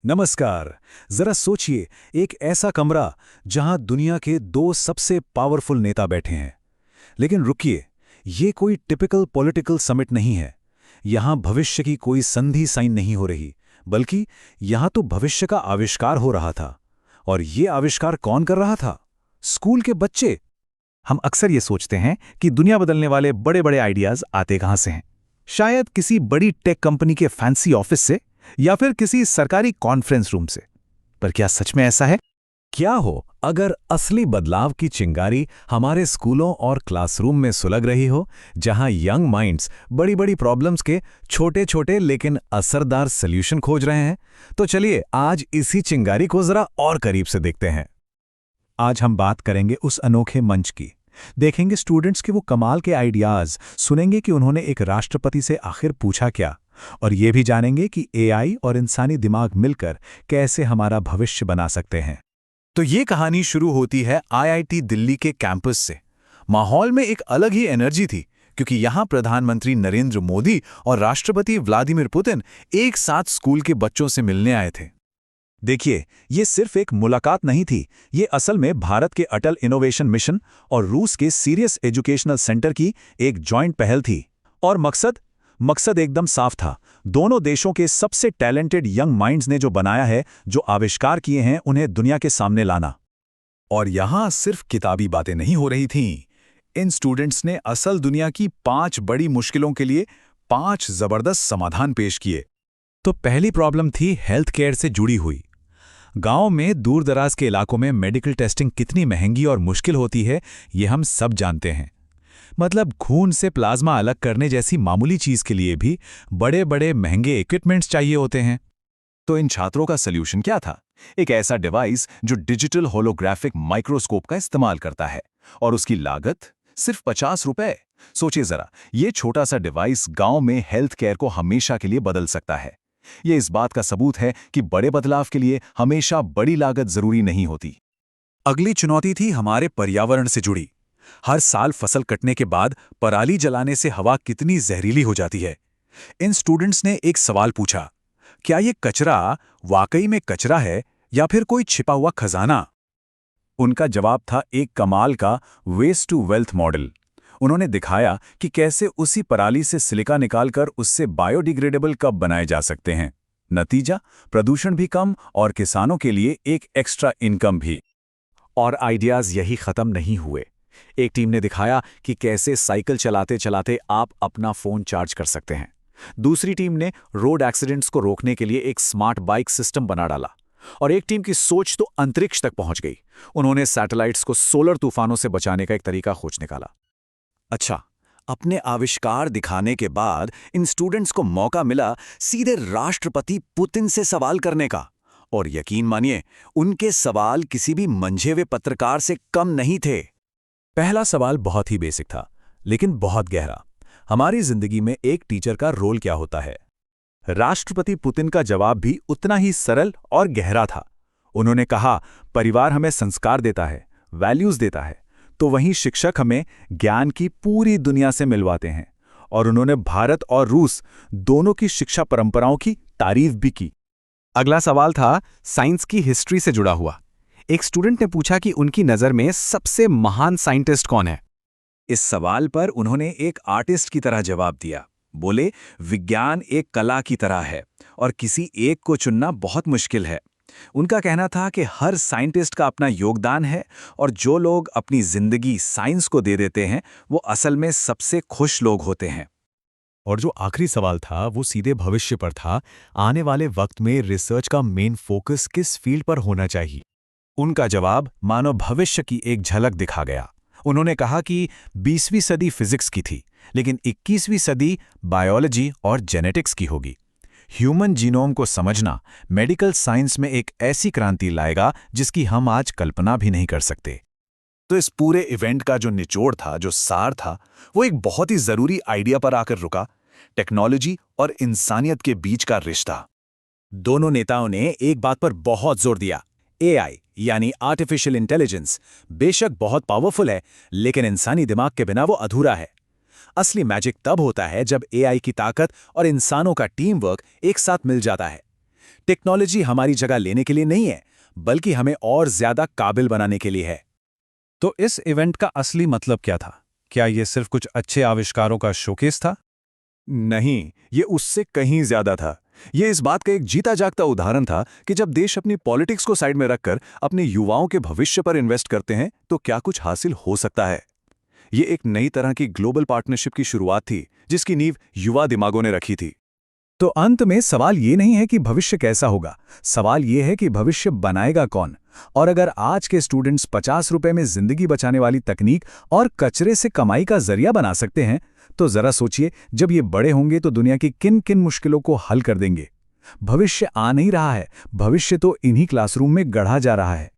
नमस्कार। जरा सोचिए, एक ऐसा कमरा जहां दुनिया के दो सबसे पावरफुल नेता बैठे हैं। लेकिन रुकिए, ये कोई टिपिकल पॉलिटिकल समिट नहीं है। यहां भविष्य की कोई संधि साइन नहीं हो रही, बल्कि यहां तो भविष्य का आविष्कार हो रहा था। और ये आविष्कार कौन कर रहा था? स्कूल के बच्चे। हम अक्सर ये सोचते हैं कि दुनिया बदलने वाले बड़े बड़े आइडियाज आते कहां से हैं। शायद किसी बड़ी टेक कंपनी के फैंसी ऑफिस से या फिर किसी सरकारी कॉन्फ्रेंस रूम से। पर क्या सच में ऐसा है? क्या हो अगर असली बदलाव की चिंगारी हमारे स्कूलों और क्लासरूम में सुलग रही हो, जहां यंग माइंड्स बड़ी बड़ी प्रॉब्लम्स के छोटे छोटे लेकिन असरदार सॉल्यूशन खोज रहे हैं? तो चलिए आज इसी चिंगारी को जरा और करीब से देखते हैं। आज हम बात करेंगे उस अनोखे मंच की। देखेंगे स्टूडेंट्स के वो कमाल के आइडियाज, सुनेंगे कि उन्होंने एक राष्ट्रपति से आखिर पूछा क्या, और ये भी जानेंगे कि एआई और इंसानी दिमाग मिलकर कैसे हमारा भविष्य बना सकते हैं। तो ये कहानी शुरू होती है आईआईटी दिल्ली के कैंपस से। माहौल में एक अलग ही एनर्जी थी, क्योंकि यहाँ प्रधानमंत्री नरेंद्र मोदी और राष्ट्रपति व्लादिमीर पुतिन एक साथ स्कूल के बच्चों से मिलने आए थे। देखिए, ये सिर्फ एक मुलाकात नहीं थी, ये असल में भारत के अटल इनोवेशन मिशन और रूस के सीरियस एजुकेशनल सेंटर की एक जॉइंट पहल थी। और मकसद एकदम साफ था। दोनों देशों के सबसे टैलेंटेड यंग माइंड्स ने जो बनाया है, जो आविष्कार किए हैं, उन्हें दुनिया के सामने लाना। और यहां सिर्फ किताबी बातें नहीं हो रही थीं। इन स्टूडेंट्स ने असल दुनिया की 5 बड़ी मुश्किलों के लिए 5 जबरदस्त समाधान पेश किए। तो पहली प्रॉब्लम थी हेल्थ केयर से जुड़ी हुई। गांव में दूर दराज के इलाकों में मेडिकल टेस्टिंग कितनी महंगी और मुश्किल होती है, ये हम सब जानते हैं। मतलब खून से प्लाज्मा अलग करने जैसी मामूली चीज के लिए भी बड़े बड़े महंगे इक्विपमेंट्स चाहिए होते हैं। तो इन छात्रों का सल्यूशन क्या था? एक ऐसा डिवाइस जो डिजिटल होलोग्राफिक माइक्रोस्कोप का इस्तेमाल करता है, और उसकी लागत सिर्फ 50 रुपए। सोचिए जरा, ये छोटा सा डिवाइस गांव में हेल्थ केयर को हमेशा के लिए बदल सकता है। ये इस बात का सबूत है कि बड़े बदलाव के लिए हमेशा बड़ी लागत जरूरी नहीं होती। अगली चुनौती थी हमारे पर्यावरण से जुड़ी। हर साल फसल कटने के बाद पराली जलाने से हवा कितनी जहरीली हो जाती है। इन स्टूडेंट्स ने एक सवाल पूछा, क्या ये कचरा वाकई में कचरा है या फिर कोई छिपा हुआ खजाना? उनका जवाब था एक कमाल का वेस्ट टू वेल्थ मॉडल। उन्होंने दिखाया कि कैसे उसी पराली से सिलिका निकालकर उससे बायोडिग्रेडेबल कप बनाए जा सकते हैं। नतीजा, प्रदूषण भी कम और किसानों के लिए एक एक्स्ट्रा इनकम भी। और आइडियाज यही खत्म नहीं हुए। एक टीम ने दिखाया कि कैसे साइकिल चलाते चलाते आप अपना फोन चार्ज कर सकते हैं। दूसरी टीम ने रोड एक्सीडेंट्स को रोकने के लिए एक स्मार्ट बाइक सिस्टम बना डाला। और एक टीम की सोच तो अंतरिक्ष तक पहुंच गई। उन्होंने सैटेलाइट्स को सोलर तूफानों से बचाने का एक तरीका खोज निकाला। अच्छा, अपने आविष्कार दिखाने के बाद इन स्टूडेंट्स को मौका मिला सीधे राष्ट्रपति पुतिन से सवाल करने का। और यकीन मानिए, उनके सवाल किसी भी मंझे हुए पत्रकार से कम नहीं थे। पहला सवाल बहुत ही बेसिक था, लेकिन बहुत गहरा। हमारी जिंदगी में एक टीचर का रोल क्या होता है? राष्ट्रपति पुतिन का जवाब भी उतना ही सरल और गहरा था। उन्होंने कहा, परिवार हमें संस्कार देता है, वैल्यूज देता है, तो वहीं शिक्षक हमें ज्ञान की पूरी दुनिया से मिलवाते हैं। और उन्होंने भारत और रूस दोनों की शिक्षा परंपराओं की तारीफ भी की। अगला सवाल था साइंस की हिस्ट्री से जुड़ा हुआ। एक स्टूडेंट ने पूछा कि उनकी नज़र में सबसे महान साइंटिस्ट कौन है। इस सवाल पर उन्होंने एक आर्टिस्ट की तरह जवाब दिया। बोले, विज्ञान एक कला की तरह है और किसी एक को चुनना बहुत मुश्किल है। उनका कहना था कि हर साइंटिस्ट का अपना योगदान है, और जो लोग अपनी जिंदगी साइंस को दे देते हैं वो असल में सबसे खुश लोग होते हैं। और जो आखिरी सवाल था वो सीधे भविष्य पर था। आने वाले वक्त में रिसर्च का मेन फोकस किस फील्ड पर होना चाहिए? उनका जवाब मानो भविष्य की एक झलक दिखा गया। उन्होंने कहा कि 20वीं सदी फिजिक्स की थी, लेकिन 21वीं सदी बायोलॉजी और जेनेटिक्स की होगी। ह्यूमन जीनोम को समझना मेडिकल साइंस में एक ऐसी क्रांति लाएगा जिसकी हम आज कल्पना भी नहीं कर सकते। तो इस पूरे इवेंट का जो निचोड़ था, जो सार था, वो एक बहुत ही जरूरी आइडिया पर आकर रुका। टेक्नोलॉजी और इंसानियत के बीच का रिश्ता। दोनों नेताओं ने एक बात पर बहुत जोर दिया, एआई यानी आर्टिफिशियल इंटेलिजेंस बेशक बहुत पावरफुल है, लेकिन इंसानी दिमाग के बिना वो अधूरा है। असली मैजिक तब होता है जब एआई की ताकत और इंसानों का टीम वर्क एक साथ मिल जाता है। टेक्नोलॉजी हमारी जगह लेने के लिए नहीं है, बल्कि हमें और ज्यादा काबिल बनाने के लिए है। तो इस इवेंट का असली मतलब क्या था? क्या ये सिर्फ कुछ अच्छे आविष्कारों का शोकेस था? नहीं, ये उससे कहीं ज्यादा था। ये इस बात का एक जीता जागता उदाहरण था कि जब देश अपनी पॉलिटिक्स को साइड में रखकर अपने युवाओं के भविष्य पर इन्वेस्ट करते हैं तो क्या कुछ हासिल हो सकता है। ये एक नई तरह की ग्लोबल पार्टनरशिप की शुरुआत थी, जिसकी नींव युवा दिमागों ने रखी थी। तो अंत में सवाल ये नहीं है कि भविष्य कैसा होगा, सवाल ये है कि भविष्य बनाएगा कौन। और अगर आज के स्टूडेंट्स 50 रुपए में जिंदगी बचाने वाली तकनीक और कचरे से कमाई का जरिया बना सकते हैं, तो जरा सोचिए जब ये बड़े होंगे तो दुनिया की किन किन मुश्किलों को हल कर देंगे। भविष्य आ नहीं रहा है, भविष्य तो इन्हीं क्लासरूम में गढ़ा जा रहा है।